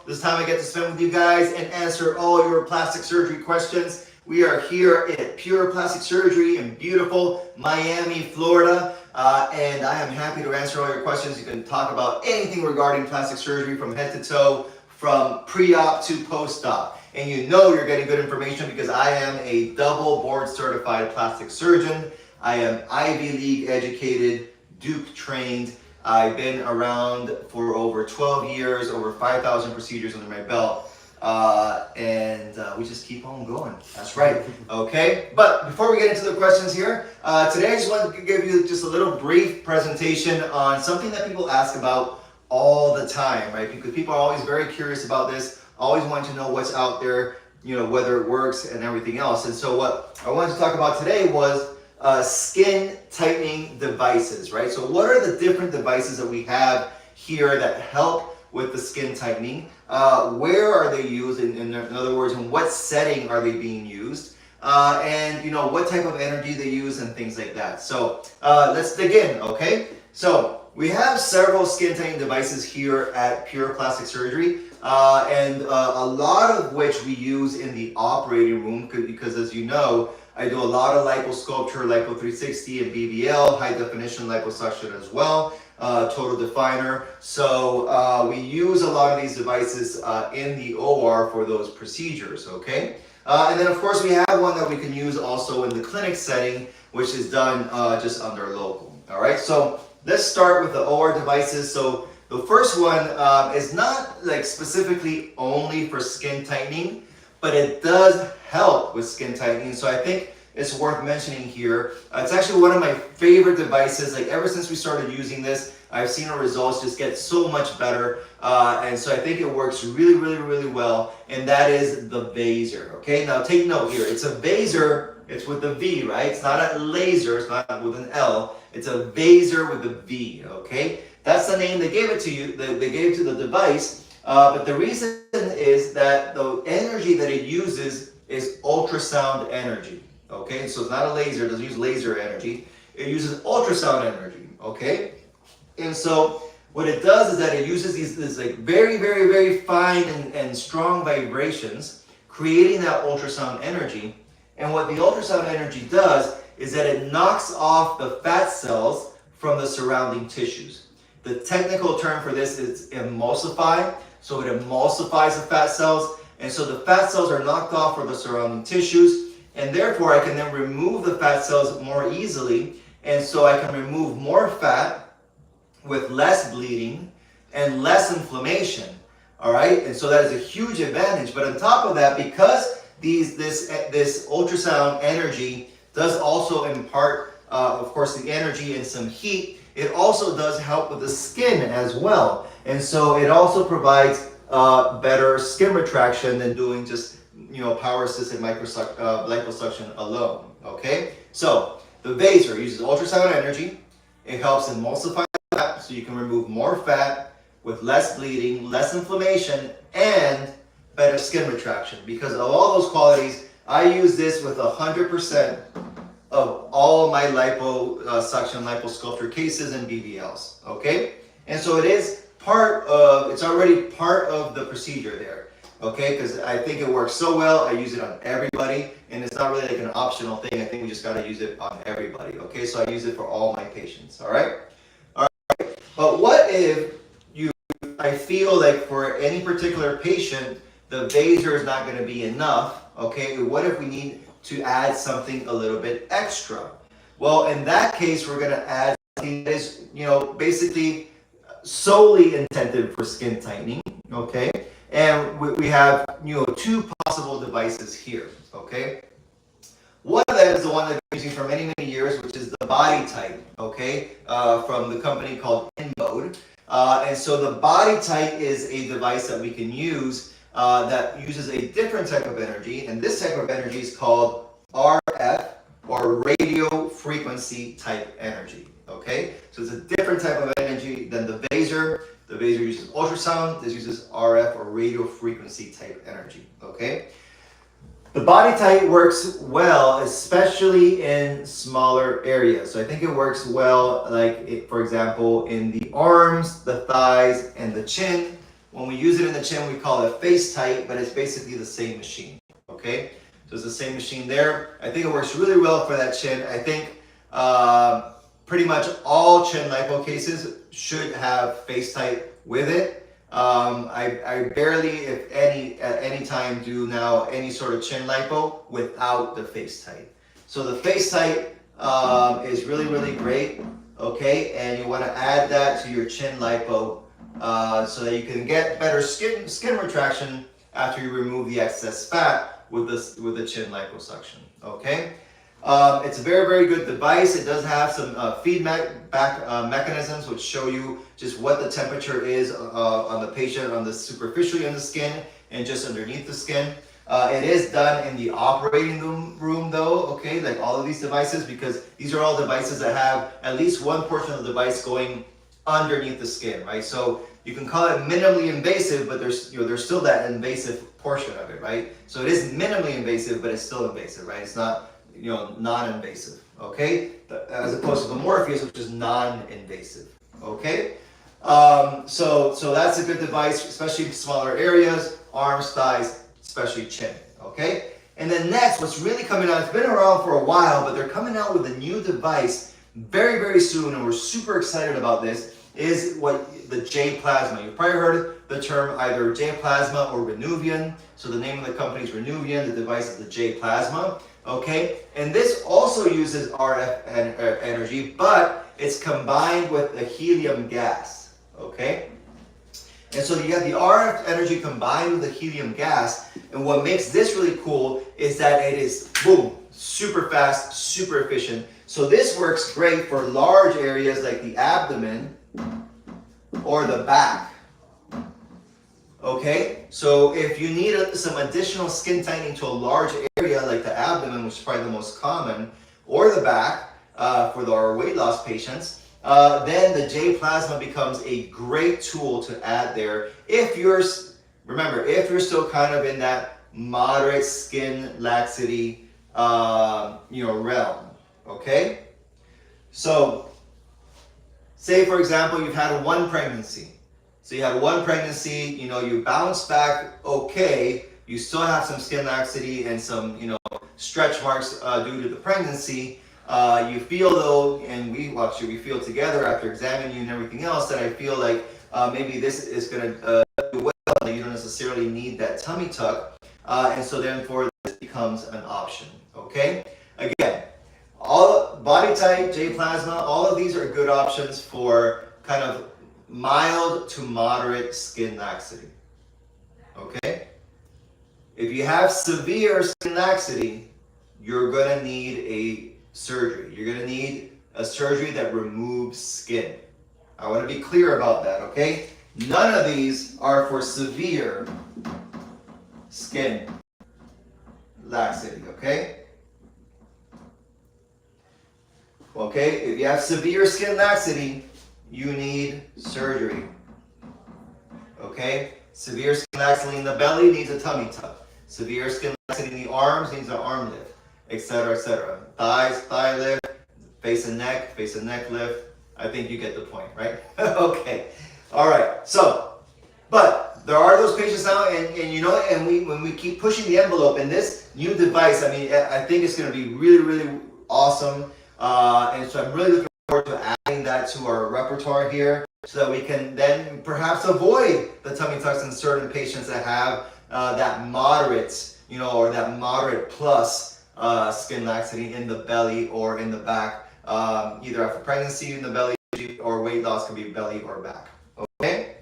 This time I get to spend with you guys and answer all your plastic surgery questions. We are here at Pure Plastic Surgery in beautiful Miami, Florida. And I am happy to answer all your questions. You can talk about anything regarding plastic surgery from head to toe, from pre-op to post-op. And you know you're getting good information because I am a double board certified plastic surgeon. I am Ivy League educated, Duke trained. I've been around for over 12 years, over 5,000 procedures under my belt. And we just keep on going. That's right. Okay. But before we get into the questions here, today I just wanted to give you just a little brief presentation on something that people ask about all the time, right? Because people are always very curious about this, always want to know what's out there, you know, whether it works and everything else. And so what I wanted to talk about today was skin tightening devices, right? So what are the different devices that we have here that help with the skin tightening? Where are they used? In other words, in what setting are they being used? And you know, what type of energy they use and things like that. So let's dig in, okay? So we have several skin tightening devices here at Pure Plastic Surgery, and a lot of which we use in the operating room because, as you know, I do a lot of liposculpture, lipo 360 and BBL, high definition liposuction as well, total definer. So we use a lot of these devices in the OR for those procedures, okay? And then of course we have one that we can use also in the clinic setting, which is done just under local, all right? So let's start with the OR devices. So the first one is not like specifically only for skin tightening, but it does help with skin tightening. So I think it's worth mentioning here. It's actually one of my favorite devices. Like ever since we started using this, I've seen our results just get so much better. And so I think it works really, really, really well. And that is the Vaser, okay? Now take note here. It's a Vaser, it's with a V, right? It's not a laser, it's not with an L. It's a Vaser with a V, okay? That's the name they gave it to you, they gave to the device. But the reason is that the energy that it uses is ultrasound energy, okay? So it's not a laser, it doesn't use laser energy. It uses ultrasound energy, okay? And so what it does is that it uses these like very, very, very fine and strong vibrations, creating that ultrasound energy. And what the ultrasound energy does is that it knocks off the fat cells from the surrounding tissues. The technical term for this is emulsify. So it emulsifies the fat cells, and so the fat cells are knocked off from the surrounding tissues, and therefore I can then remove the fat cells more easily, and so I can remove more fat with less bleeding and less inflammation, all right? And so that is a huge advantage. But on top of that, because this ultrasound energy does also impart, of course, the energy and some heat, it also does help with the skin as well. And so it also provides better skin retraction than doing just, you know, power assisted liposuction alone, okay? So the Vaser uses ultrasound energy. It helps emulsify fat so you can remove more fat with less bleeding, less inflammation, and better skin retraction. Because of all those qualities, I use this with 100% of all my liposuction, liposculpture cases and BBLs, okay? And so it is it's already part of the procedure there, okay? Because I think it works so well, I use it on everybody, and it's not really like an optional thing. I think we just gotta use it on everybody, okay? So I use it for all my patients, all right? All right, but what if I feel like for any particular patient, the Vaser is not gonna be enough, okay? What if we need to add something a little bit extra? Well, in that case, we're gonna add something that is, you know, basically solely intended for skin tightening, okay? And we have, you know, two possible devices here, okay? One of them is the one that I've been using for many, many years, which is the BodyTite, okay? From the company called InMode. And so the BodyTite is a device that we can use that uses a different type of energy, and this type of energy is called RF, or radio frequency type energy, okay? So it's a different type of energy than the Vaser. The Vaser uses ultrasound, this uses RF, or radio frequency type energy, okay? The BodyTite works well, especially in smaller areas. So I think it works well, like, for example, in the arms, the thighs, and the chin. When we use it in the chin, we call it FaceTite, but it's basically the same machine, okay? So it's the same machine there. I think it works really well for that chin. I think pretty much all chin lipo cases should have FaceTite with it. I barely, if any, at any time do now any sort of chin lipo without the FaceTite. So the FaceTite is really, really great, okay? And you want to add that to your chin lipo so that you can get better skin retraction after you remove the excess fat with the chin liposuction, okay? It's a very, very good device. It does have some feedback mechanisms which show you just what the temperature is on the patient, on the superficially on the skin and just underneath the skin. It is done in the operating room though, okay, like all of these devices, because these are all devices that have at least one portion of the device going underneath the skin, right? So you can call it minimally invasive, but there's still that invasive portion of it, right? So it is minimally invasive, but it's still invasive, right? It's not non-invasive, okay? As opposed to the Morpheus, which is non-invasive, okay? So that's a good device, especially in smaller areas, arms, thighs, especially chin, okay? And then next, what's really coming out, it's been around for a while, but they're coming out with a new device very, very soon, and we're super excited about this, is what the J Plasma. You've probably heard the term either J Plasma or Renuvion. So the name of the company is Renuvion, the device is the J Plasma, okay? And this also uses RF energy, but it's combined with the helium gas, okay? And so you have the RF energy combined with the helium gas, and what makes this really cool is that it is, boom, super fast, super efficient. So this works great for large areas like the abdomen or the back, okay? So if you need some additional skin tightening to a large area like the abdomen, which is probably the most common, or the back for our weight loss patients, then the J Plasma becomes a great tool to add there if you're still kind of in that moderate skin laxity realm, okay? So say for example you've had one pregnancy. So you had one pregnancy, you bounce back okay, you still have some skin laxity and some stretch marks due to the pregnancy. You feel though, and we feel together after examining you and everything else, that I feel like maybe this is going to do well, and you don't necessarily need that tummy tuck, and so therefore this becomes an option, okay? Again, all BodyTite, J Plasma, all of these are good options for kind of mild to moderate skin laxity, okay? If you have severe skin laxity, you're going to need a surgery. You're going to need a surgery that removes skin. I want to be clear about that, okay? None of these are for severe skin laxity, okay? Okay, if you have severe skin laxity, you need surgery, okay? Severe skin laxity in the belly needs a tummy tuck. Severe skin laxity in the arms needs an arm lift, etc., etc. Thighs, thigh lift, face and neck lift. I think you get the point, right? Okay. All right. So, but there are those patients now, and when we keep pushing the envelope, and this new device, I mean, I think it's going to be really, really awesome. And so I'm really looking forward to adding that to our repertoire here, so that we can then perhaps avoid the tummy tucks in certain patients that have that moderate, or that moderate plus skin laxity in the belly or in the back, either after pregnancy in the belly or weight loss can be belly or back. Okay?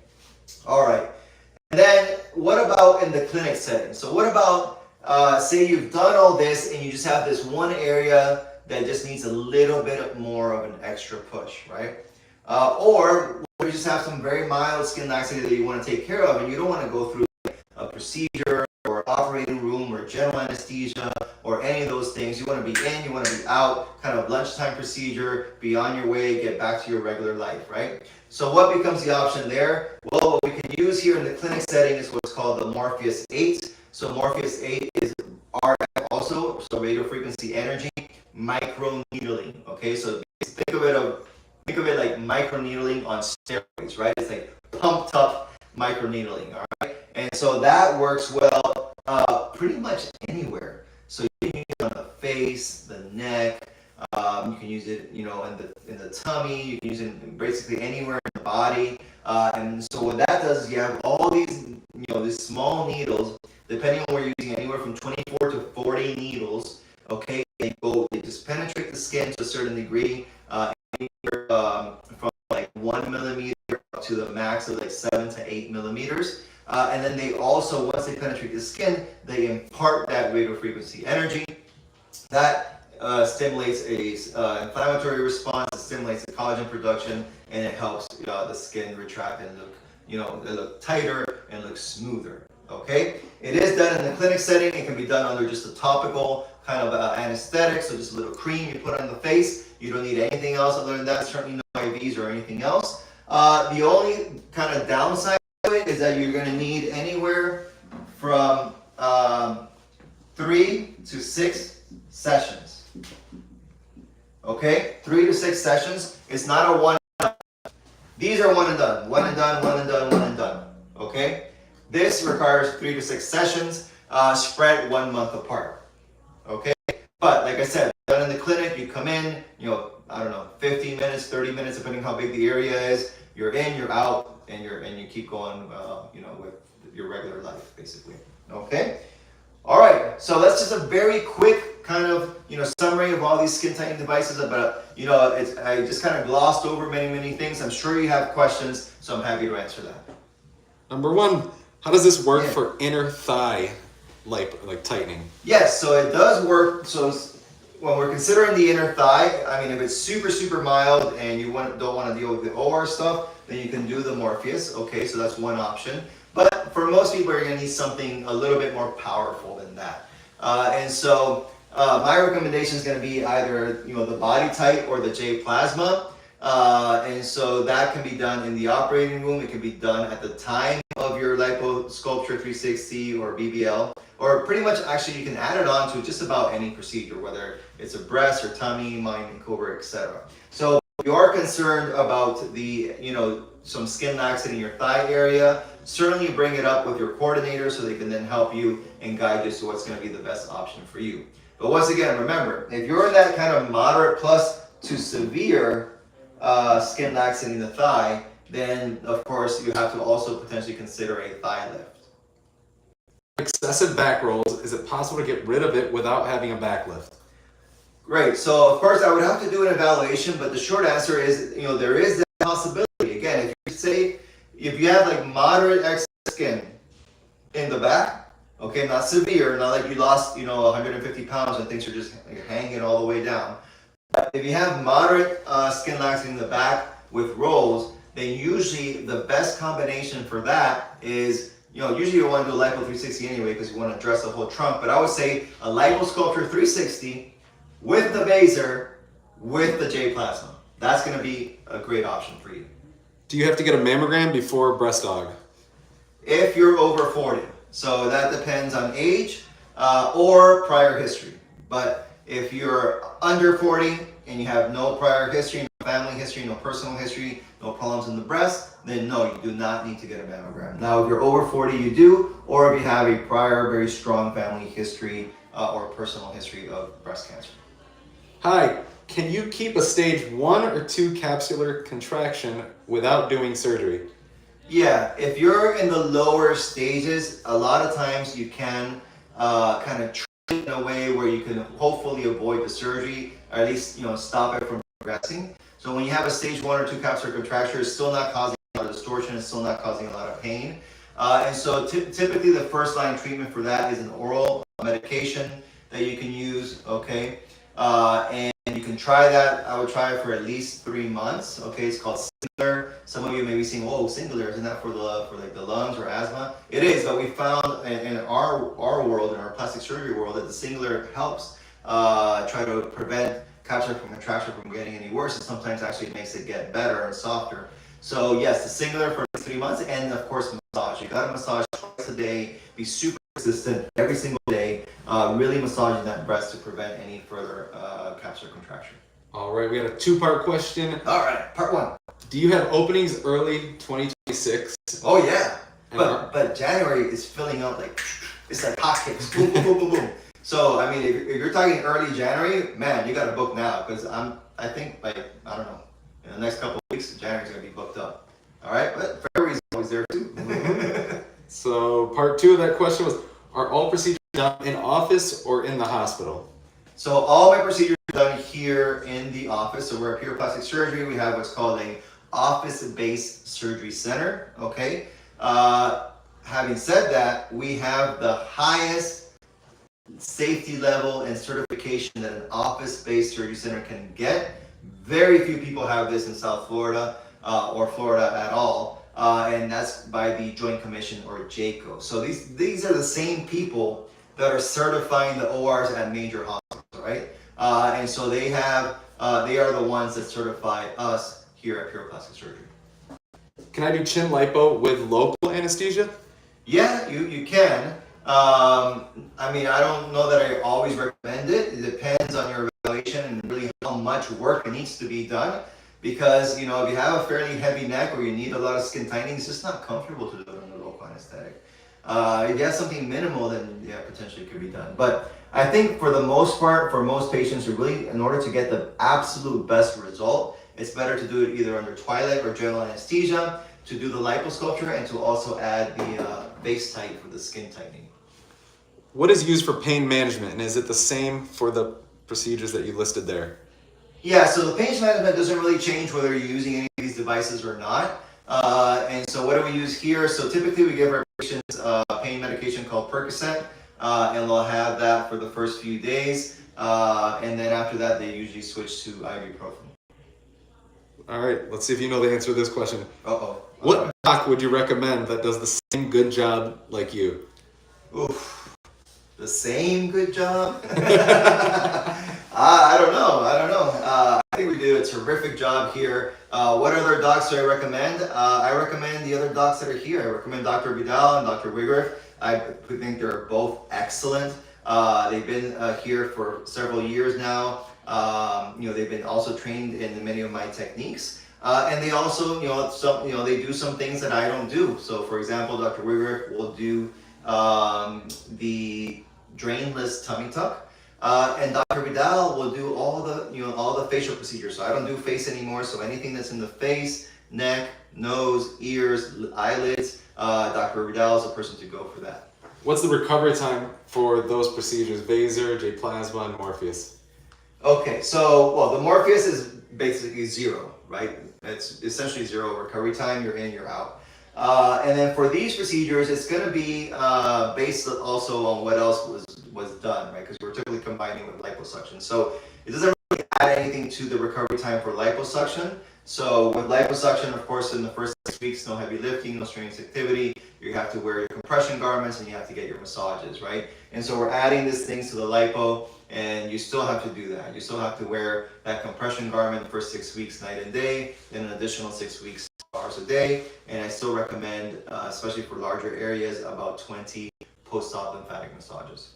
All right. And then what about in the clinic setting? So what about, say you've done all this and you just have this one area that just needs a little bit more of an extra push, right? Or you just have some very mild skin laxity that you want to take care of, and you don't want to go through a procedure or operating room or general anesthesia or any of those things. You want to be in, you want to be out, kind of lunchtime procedure, be on your way, get back to your regular life, right? So what becomes the option there? Well, what we can use here in the clinic setting is what's called the Morpheus8. So Morpheus8 is RF also, so radio frequency energy, micro needling. Okay, so think of it like micro needling on steroids, right? It's like pumped up microneedling, all right? And so that works well pretty much anywhere. So you can use it on the face, the neck, you can use it, in the tummy, you can use it basically anywhere in the body. And so what that does is you have all these, these small needles, depending on where you're using, anywhere from 24 to 40 needles, okay? They just penetrate the skin to a certain degree, from like 1 millimeter up to the max of like 7 to 8 millimeters. And then they also, once they penetrate the skin, they impart that radio frequency energy. That stimulates a inflammatory response, it stimulates the collagen production, and it helps the skin retract and look tighter and look smoother. Okay, it is done in the clinic setting. It can be done under just a topical kind of anesthetic, so just a little cream you put on the face. You don't need anything else other than that. Certainly no IVs or anything else. The only kind of downside to it is that you're going to need anywhere from 3 to 6 sessions. Okay, 3 to 6 sessions. It's not a one. These are one and done, one and done, one and done, one and done. Okay, this requires 3 to 6 sessions, spread 1 month apart. Okay, but like I said, done in the clinic. You come in, I don't know, 15 minutes, 30 minutes, depending how big the area is. You're in, you're out, and you keep going, with your regular life, basically. Okay. All right, so that's just a very quick kind of summary of all these skin tightening devices. But I just kind of glossed over many things. I'm sure you have questions, so I'm happy to answer that. Number one, how does this work for inner thigh like tightening? Yes, so it does work. So when we're considering the inner thigh, I mean, if it's super mild and you don't want to deal with the OR stuff, then you can do the Morpheus. Okay, so that's one option. But for most people, you're going to need something a little bit more powerful than that. And so my recommendation is going to be either the BodyTite or the J Plasma. And so that can be done in the operating room. It can be done at the time of your liposculpture 360 or BBL, or pretty much actually you can add it on to just about any procedure, whether it's a breast or tummy, mind and cobra, etc. So if you are concerned about the some skin laxity in your thigh area, certainly bring it up with your coordinator so they can then help you and guide you to what's going to be the best option for you. But once again, remember, if you're in that kind of moderate plus to severe skin laxity in the thigh, then of course you have to also potentially consider a thigh lift. Excessive back rolls, is it possible to get rid of it without having a back lift? Great. So of course I would have to do an evaluation, but the short answer is, there is that possibility. Again, if you have like moderate excess skin in the back, okay, not severe, not like you lost 150 pounds and things are just hanging all the way down. But if you have moderate skin laxity in the back with rolls, then usually the best combination for that is, usually you want to do a lipo 360 anyway because you want to address the whole trunk. But I would say a liposculpture 360 with the Vaser with the J Plasma. That's going to be a great option for you. Do you have to get a mammogram before breast aug? If you're over 40. So that depends on age or prior history. But if you're under 40 and you have no prior history, no family history, no personal history, no problems in the breast, then no, you do not need to get a mammogram. Now, if you're over 40, you do, or if you have a prior very strong family history or personal history of breast cancer. Hi, can you keep a stage 1 or 2 capsular contraction without doing surgery? Yeah, if you're in the lower stages, a lot of times you can kind of train in a way where you can hopefully avoid the surgery, or at least stop it from progressing. So when you have a stage 1 or 2 capsular contracture, it's still not causing a lot of distortion, it's still not causing a lot of pain. And so typically the first line treatment for that is an oral medication that you can use, okay? And you can try that. I would try it for at least 3 months. Okay, it's called Singular. Some of you may be saying, "Whoa, Singular, isn't that for like the lungs or asthma?" It is, but we found in our world, in our plastic surgery world, that the Singular helps try to prevent capsular contracture from getting any worse, and sometimes actually makes it get better and softer. So yes, the Singular for 3 months, and of course massage. You got to massage twice a day. Be super consistent every single day, really massaging that breast to prevent any further capsular contraction. All right, we got a 2-part question. All right, part 1. Do you have openings early 2026? Oh yeah. But January is filling up like, it's like hotcakes, boom, boom, boom, boom, boom. So, I mean, if you're talking early January, man, you got to book now, because I think, like, I don't know, in the next couple of weeks, January's going to be booked up. All right, but February's always there too. So part 2 of that question was, are all procedures done in office or in the hospital? So all my procedures are done here in the office. So we're at Pure Plastic Surgery. We have what's called a office-based surgery center, okay? Having said that, we have the highest safety level and certification that an office-based surgery center can get. Very few people have this in South Florida or Florida at all, and that's by the Joint Commission, or JCO. So these are the same people that are certifying the ORs at major hospitals, right? And so they are the ones that certify us here at Pure Plastic Surgery. Can I do chin lipo with local anesthesia? Yeah, you can. I mean, I don't know that I always recommend it. It depends on your evaluation and really how much work needs to be done. Because, you know, if you have a fairly heavy neck or you need a lot of skin tightening, it's just not comfortable to do it under local anesthetic. If you have something minimal, then yeah, potentially it could be done. But I think for the most part, for most patients who really, in order to get the absolute best result, it's better to do it either under twilight or general anesthesia, to do the liposculpture, and to also add the BodyTite for the skin tightening. What is used for pain management, and is it the same for the procedures that you listed there? Yeah, so the pain management doesn't really change whether you're using any of these devices or not. And so what do we use here? So typically we give our patients pain medication called Percocet, and they'll have that for the first few days. And then after that, they usually switch to ibuprofen. All right, let's see if you know the answer to this question. Uh-oh. What doc would you recommend that does the same good job like you? Oof. The same good job? I don't know. I think we do a terrific job here. What other docs do I recommend? I recommend the other docs that are here. I recommend Dr. Vidal and Dr. Wigriff. I think they're both excellent. They've been here for several years now. You know, they've been also trained in many of my techniques. And they also, they do some things that I don't do. So for example, Dr. Wigriff will do the drainless tummy tuck. And Dr. Vidal will do all the facial procedures. So I don't do face anymore. So anything that's in the face, neck, nose, ears, eyelids, Dr. Vidal is the person to go for that. What's the recovery time for those procedures? Vaser, J-plasma, and Morpheus. Okay, so well, the Morpheus is basically zero, right? It's essentially zero recovery time. You're in, you're out. And then for these procedures, it's going to be based also on what else was done, right? Because we're typically combining with liposuction. So it doesn't really add anything to the recovery time for liposuction. So with liposuction, of course, in the first 6 weeks, no heavy lifting, no strenuous activity. You have to wear your compression garments and you have to get your massages, right? And so we're adding these things to the lipo, and you still have to do that. You still have to wear that compression garment the first 6 weeks, night and day, then an additional 6 weeks, hours a day. And I still recommend, especially for larger areas, about 20 post-op lymphatic massages.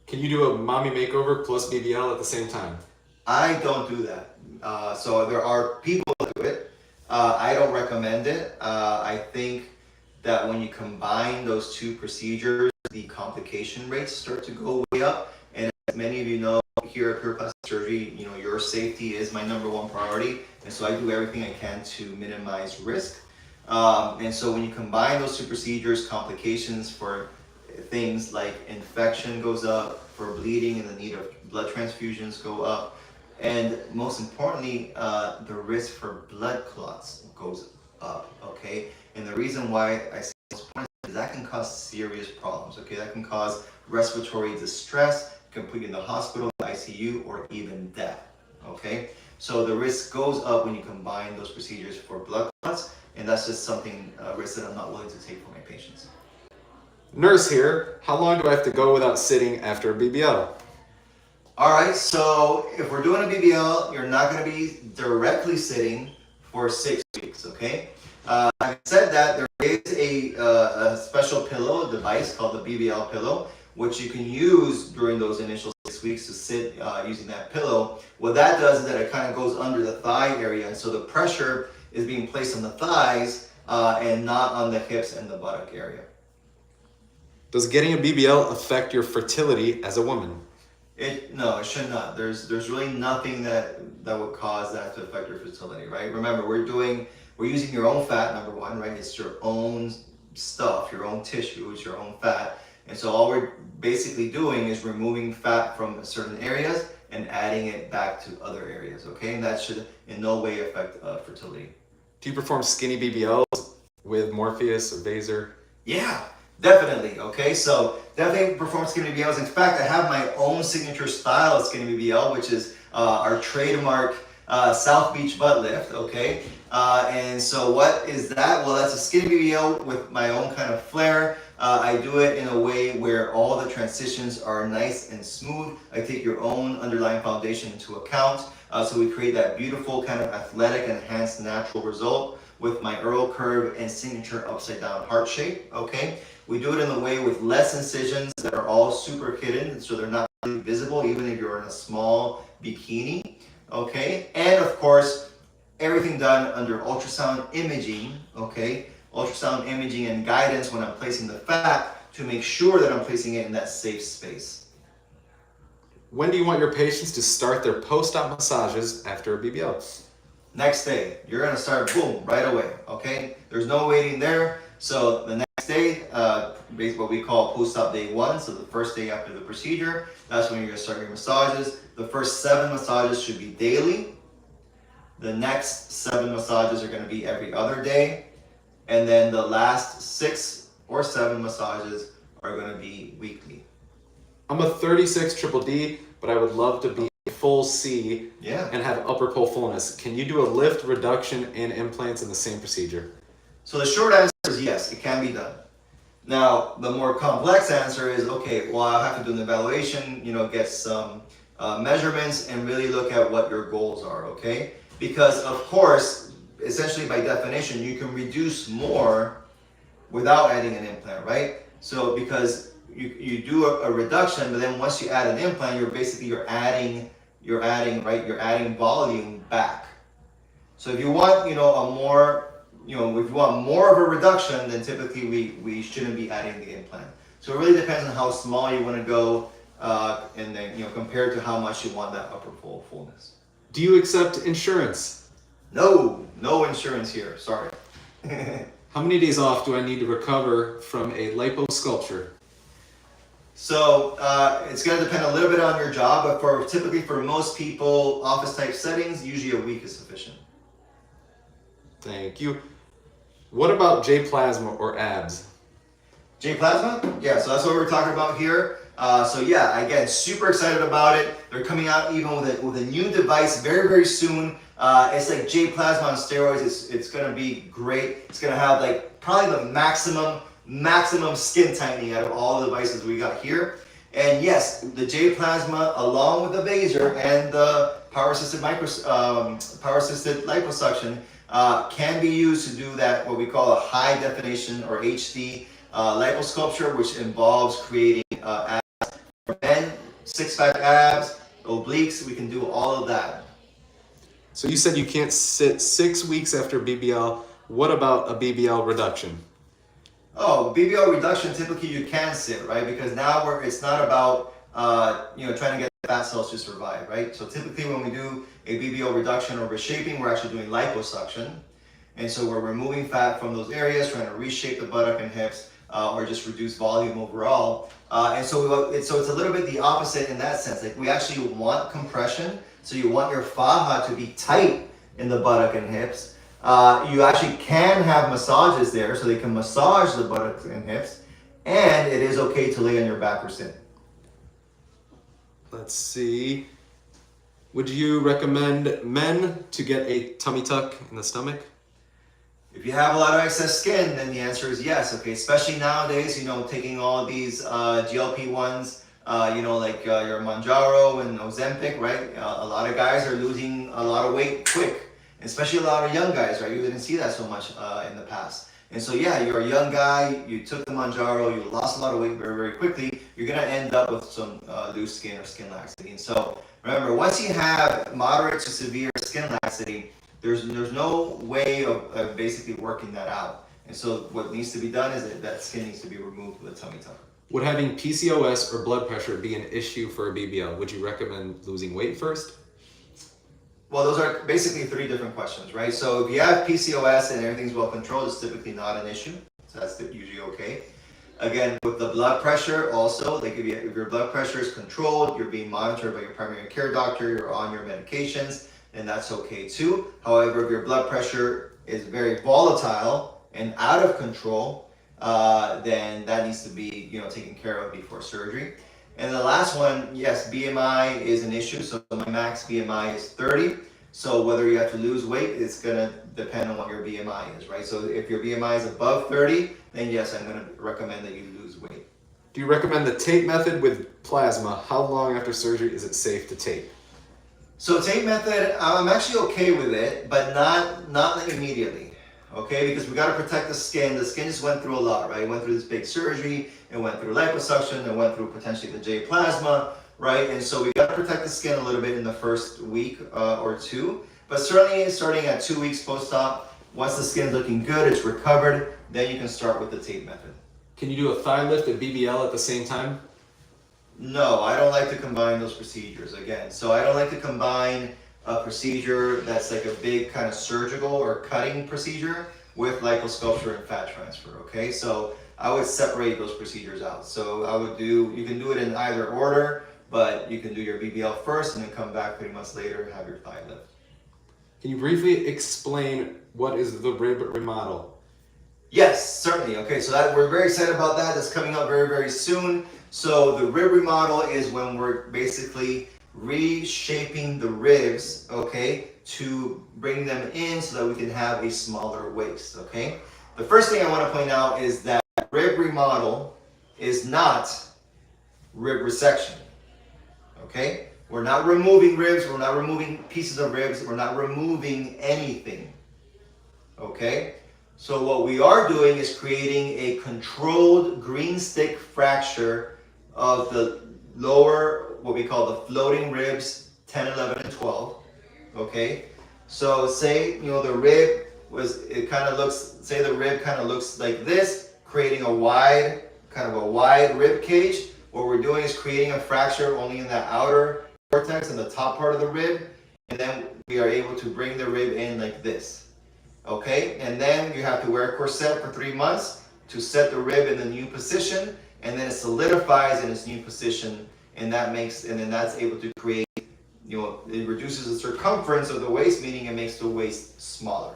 Can you do a mommy makeover plus BBL at the same time? I don't do that. So there are people that do it. I don't recommend it. I think that when you combine those two procedures, the complication rates start to go way up. And as many of you know, here at Pure Plastic Surgery, your safety is my #1 priority. And so I do everything I can to minimize risk. And so when you combine those two procedures, complications for things like infection goes up, for bleeding and the need of blood transfusions go up, and most importantly, the risk for blood clots goes up, okay? And the reason why I say this point is that can cause serious problems, okay? That can cause respiratory distress, can put you in the hospital, the ICU, or even death, okay? So the risk goes up when you combine those procedures for blood clots, and that's just something, risk that I'm not willing to take for my patients. Nurse here, how long do I have to go without sitting after a BBL? All right, so if we're doing a BBL, you're not going to be directly sitting for 6 weeks, okay? Having said that, there is a special pillow device called the BBL pillow, which you can use during those initial 6 weeks to sit using that pillow. What that does is that it kind of goes under the thigh area, and so the pressure is being placed on the thighs, and not on the hips and the buttock area. Does getting a BBL affect your fertility as a woman? No, it should not. There's really nothing that would cause that to affect your fertility, right? Remember, we're using your own fat, number one, right? It's your own stuff, your own tissue, it's your own fat. And so all we're basically doing is removing fat from certain areas and adding it back to other areas, okay? And that should in no way affect fertility. Do you perform skinny BBLs with Morpheus or Vaser? Yeah, definitely, okay? So definitely perform skinny BBLs. In fact, I have my own signature style of skinny BBL, which is our trademark South Beach butt lift, okay? And so what is that? Well, that's a skinny BBL with my own kind of flair. I do it in a way where all the transitions are nice and smooth. I take your own underlying foundation into account. So we create that beautiful kind of athletic, enhanced, natural result with my Earl curve and signature upside down heart shape, okay? We do it in a way with less incisions that are all super hidden, so they're not really visible even if you're in a small bikini, okay? And of course, everything done under ultrasound imaging, okay? Ultrasound imaging and guidance when I'm placing the fat to make sure that I'm placing it in that safe space. When do you want your patients to start their post-op massages after a BBL? Next day. You're gonna start, boom, right away, okay? There's no waiting there. So the next day, basically what we call post-op day 1, so the first day after the procedure, that's when you're gonna start your massages. The first 7 massages should be daily. The next 7 massages are gonna be every other day. And then the last 6 or 7 massages are going to be weekly. I'm a 36 triple D, but I would love to be full C and have upper pole fullness. Can you do a lift, reduction, and implants in the same procedure? So the short answer is yes, it can be done. Now, the more complex answer is, okay, well, I'll have to do an evaluation, get some measurements and really look at what your goals are, okay? Because, of course, essentially by definition, you can reduce more without adding an implant, right? So because you do a reduction, but then once you add an implant, you're adding volume back. So if you want, if you want more of a reduction, then typically we shouldn't be adding the implant. So it really depends on how small you want to go, and then compared to how much you want that upper pole fullness. Do you accept insurance? No insurance here, sorry. How many days off do I need to recover from a lipo sculpture? So it's going to depend a little bit on your job, but typically for most people, office type settings, usually a week is sufficient. Thank you. What about J-plasma or abs? J-plasma? Yeah, so that's what we're talking about here. So yeah, again, super excited about it. They're coming out even with a new device very, very soon. It's like J-plasma on steroids. It's gonna be great. It's gonna have like probably the maximum skin tightening out of all the devices we got here. And yes, the J-plasma along with the Vaser and the power assisted liposuction can be used to do that, what we call a high definition or HD liposculpture, which involves creating abs for men, 6-pack abs, obliques. We can do all of that. So you said you can't sit 6 weeks after BBL. What about a BBL reduction? Oh, BBL reduction, typically you can sit, right? Because now it's not about trying to get fat cells to survive, right? So typically when we do a BBL reduction or reshaping, we're actually doing liposuction. And so we're removing fat from those areas, trying to reshape the buttock and hips, or just reduce volume overall. And so it's a little bit the opposite in that sense. Like we actually want compression. So you want your faja to be tight in the buttock and hips. You actually can have massages there, so they can massage the buttocks and hips. And it is okay to lay on your back or sit. Let's see. Would you recommend men to get a tummy tuck in the stomach? If you have a lot of excess skin, then the answer is yes, okay? Especially nowadays, taking all these GLP-1s, like your Mounjaro and Ozempic, right? A lot of guys are losing a lot of weight quick, especially a lot of young guys, right? You didn't see that so much in the past. And so yeah, you're a young guy, you took the Mounjaro, you lost a lot of weight very, very quickly, you're gonna end up with some loose skin or skin laxity. And so remember, once you have moderate to severe skin laxity, There's no way of basically working that out. And so what needs to be done is that skin needs to be removed with a tummy tuck. Would having PCOS or blood pressure be an issue for a BBL? Would you recommend losing weight first? Well, those are basically three different questions, right? So if you have PCOS and everything's well controlled, it's typically not an issue. So that's usually okay. Again, with the blood pressure also, like if your blood pressure is controlled, you're being monitored by your primary care doctor, you're on your medications, then that's okay too. However, if your blood pressure is very volatile and out of control, then that needs to be, taken care of before surgery. And the last one, yes, BMI is an issue. So my max BMI is 30. So whether you have to lose weight, it's gonna depend on what your BMI is, right? So if your BMI is above 30, then yes, I'm gonna recommend that you lose weight. Do you recommend the tape method with plasma? How long after surgery is it safe to tape? So tape method, I'm actually okay with it, but not immediately. Okay, because we got to protect the skin. The skin just went through a lot, right? It went through this big surgery, it went through liposuction, it went through potentially the J plasma, right? And so we got to protect the skin a little bit in the first week or two. But certainly starting at 2 weeks post-op, once the skin's looking good, it's recovered, then you can start with the tape method. Can you do a thigh lift and BBL at the same time? No, I don't like to combine those procedures again. So I don't like to combine a procedure that's like a big kind of surgical or cutting procedure with liposculpture and fat transfer, okay? So I would separate those procedures out. So you can do it in either order, but you can do your BBL first and then come back 3 months later and have your thigh lift. Can you briefly explain what is the rib remodel? Yes, certainly. Okay, so we're very excited about that. That's coming up very, very soon. So the rib remodel is when we're basically reshaping the ribs, okay, to bring them in so that we can have a smaller waist, okay? The first thing I want to point out is that rib remodel is not rib resection, okay? We're not removing ribs, we're not removing pieces of ribs, we're not removing anything, okay? So what we are doing is creating a controlled green stick fracture of the lower, what we call the floating ribs, 10, 11, and 12, okay? So say, the rib say the rib kind of looks like this, creating a wide rib cage. What we're doing is creating a fracture only in the outer cortex and the top part of the rib, and then we are able to bring the rib in like this, okay? And then you have to wear a corset for 3 months to set the rib in the new position, and then it solidifies in its new position, and then that's able to create, it reduces the circumference of the waist, meaning it makes the waist smaller.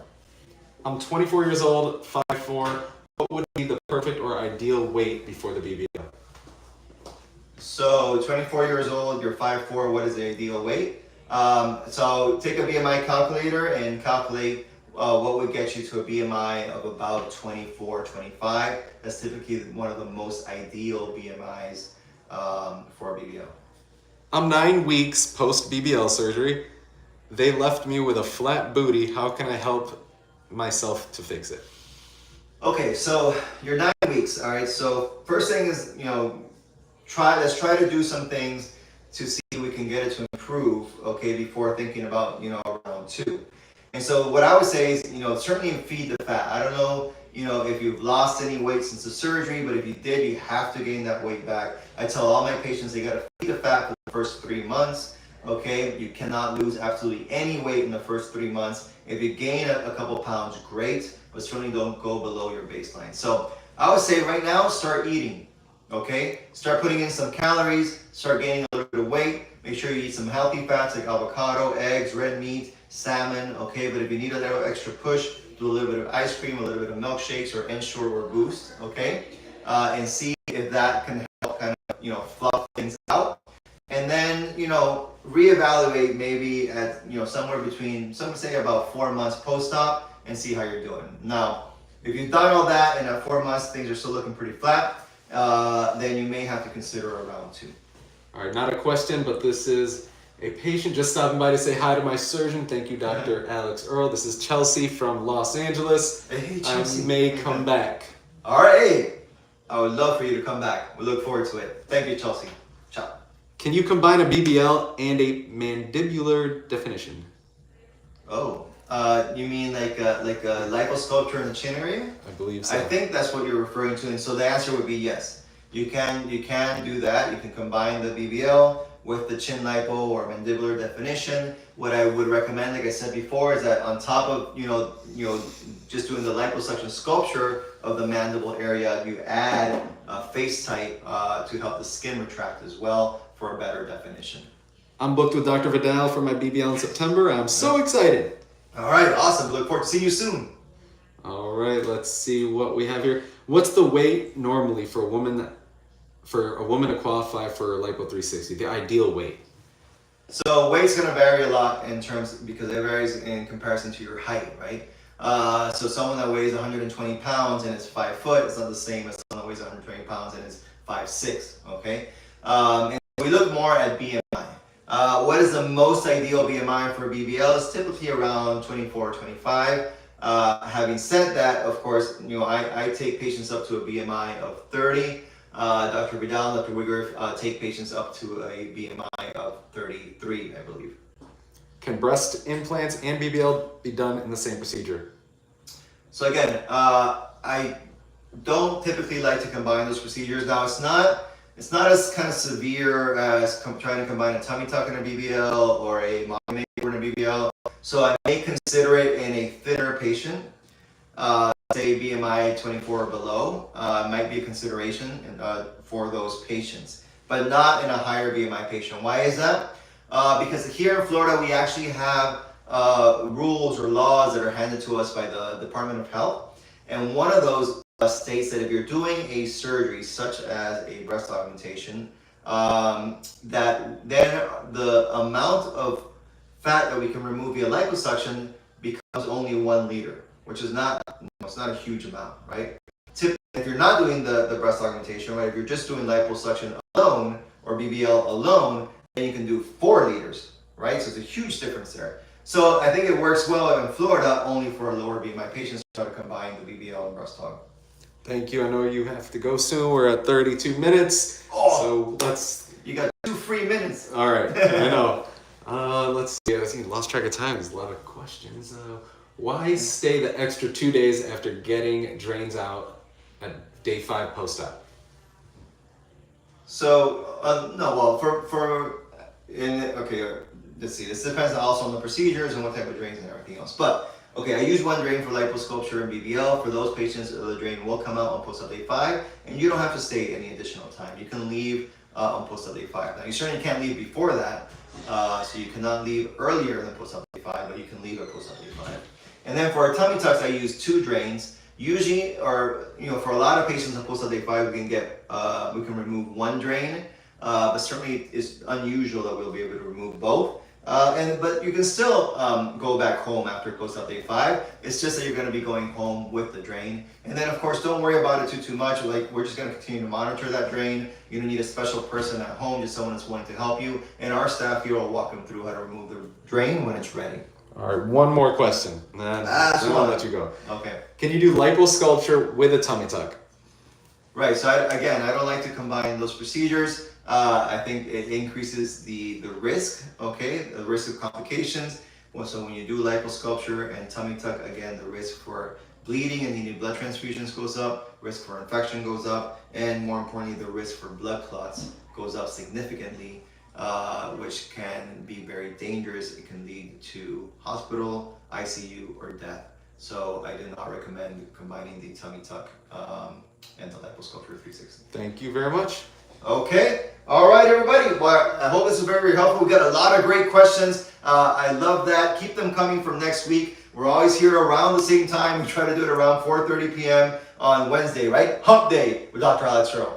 I'm 24 years old, 5'4". What would be the perfect or ideal weight before the BBL? So 24 years old, you're 5'4", what is the ideal weight? So take a BMI calculator and calculate what would get you to a BMI of about 24, 25. That's typically one of the most ideal BMIs for a BBL. I'm 9 weeks post BBL surgery. They left me with a flat booty. How can I help myself to fix it? Okay, so you're 9 weeks, all right? So first thing is, let's try to do some things to see if we can get it to improve, okay, before thinking about, around 2. And so what I would say is, certainly feed the fat. I don't know, if you've lost any weight since the surgery, but if you did, you have to gain that weight back. I tell all my patients they got to feed the fat for the first 3 months, okay? You cannot lose absolutely any weight in the first 3 months. If you gain a couple pounds, great, but certainly don't go below your baseline. So I would say right now, start eating, okay? Start putting in some calories, start gaining a little bit of weight. Make sure you eat some healthy fats like avocado, eggs, red meat, salmon, okay? But if you need a little extra push, do a little bit of ice cream, a little bit of milkshakes or Ensure or Boost, okay? And see if that can help kind of, fluff things out. And then, reevaluate maybe at, somewhere between, some say about 4 months post-op and see how you're doing. Now, if you've done all that and at 4 months things are still looking pretty flat, then you may have to consider around 2. All right, not a question, but this is a patient just stopping by to say hi to my surgeon. Thank you, Dr. Alex Earl. This is Chelsea from Los Angeles. Hey, Chelsea. I may come back. All right. I would love for you to come back. We look forward to it. Thank you, Chelsea. Ciao. Can you combine a BBL and a mandibular definition? Oh, You mean like a liposculpture in the chin area? I believe so. I think that's what you're referring to, and so the answer would be yes. You can do that. You can combine the BBL with the chin lipo or mandibular definition. What I would recommend, like I said before, is that on top of just doing the liposuction sculpture of the mandible area, you add Vaser Lipo to help the skin retract as well for a better definition. I'm booked with Dr. Vidal for my BBL in September. I'm so excited. All right, awesome. Look forward to seeing you soon. All right, let's see what we have here. What's the weight normally for a woman to qualify for Lipo 360? The ideal weight. So weight's going to vary a lot because it varies in comparison to your height, right? So someone that weighs 120 pounds and is 5 foot is not the same as someone that weighs 120 pounds and is 5'6", okay? And we look more at BMI. What is the most ideal BMI for BBL? Is typically around 24, 25. Having said that, of course, I take patients up to a BMI of 30. Dr. Vidal and Dr. Wigger take patients up to a BMI of 33, I believe. Can breast implants and BBL be done in the same procedure? So again, I don't typically like to combine those procedures. Now, it's not as kind of severe as trying to combine a tummy tuck in a BBL or a mommy makeover in a BBL. So I may consider it in a thinner patient, say BMI 24 or below, might be a consideration for those patients, but not in a higher BMI patient. Why is that? Because here in Florida, we actually have rules or laws that are handed to us by the Department of Health. And one of those states that if you're doing a surgery such as a breast augmentation, that then the amount of fat that we can remove via liposuction becomes only 1 liter, which is not, it's not a huge amount, right? Typically, if you're not doing the breast augmentation, right, if you're just doing liposuction alone or BBL alone, then you can do 4 liters, right? So it's a huge difference there. So I think it works well in Florida only for lower BMI patients to try to combine the BBL and breast aug. Thank you. I know you have to go soon. We're at 32 minutes. Oh, so you got 2 free minutes. All right, I know. Let's see. I think lost track of time. There's a lot of questions. Why stay the extra 2 days after getting drains out at day 5 post-op? So let's see. This depends also on the procedures and what type of drains and everything else. But okay, I use 1 drain for liposculpture and BBL. For those patients, the drain will come out on post-op day 5, and you don't have to stay any additional time. You can leave on post-op day 5. Now, you certainly can't leave before that, so you cannot leave earlier than post-op day 5, but you can leave at post-op day 5. And then for our tummy tucks, I use 2 drains. Usually, or for a lot of patients on post-op day 5, we can remove 1 drain, but certainly it's unusual that we'll be able to remove both. But you can still go back home after post-op day 5. It's just that you're going to be going home with the drain. And then, of course, don't worry about it too much. Like, we're just going to continue to monitor that drain. You don't need a special person at home, just someone that's willing to help you. And our staff here will walk them through how to remove the drain when it's ready. All right, one more question, and then I'll let you go. Okay. Can you do liposculpture with a tummy tuck? Right, so I don't like to combine those procedures. I think it increases the risk, okay, the risk of complications. So when you do liposculpture and tummy tuck, again, the risk for bleeding and needing blood transfusions goes up, risk for infection goes up, and more importantly, the risk for blood clots goes up significantly, which can be very dangerous. It can lead to hospital, ICU, or death. So I do not recommend combining the tummy tuck and the liposculpture 360. Thank you very much. Okay. All right, everybody. Well, I hope this was very, very helpful. We got a lot of great questions. I love that. Keep them coming from next week. We're always here around the same time. We try to do it around 4:30 p.m. on Wednesday, right? Hump Day with Dr. Alex Earl.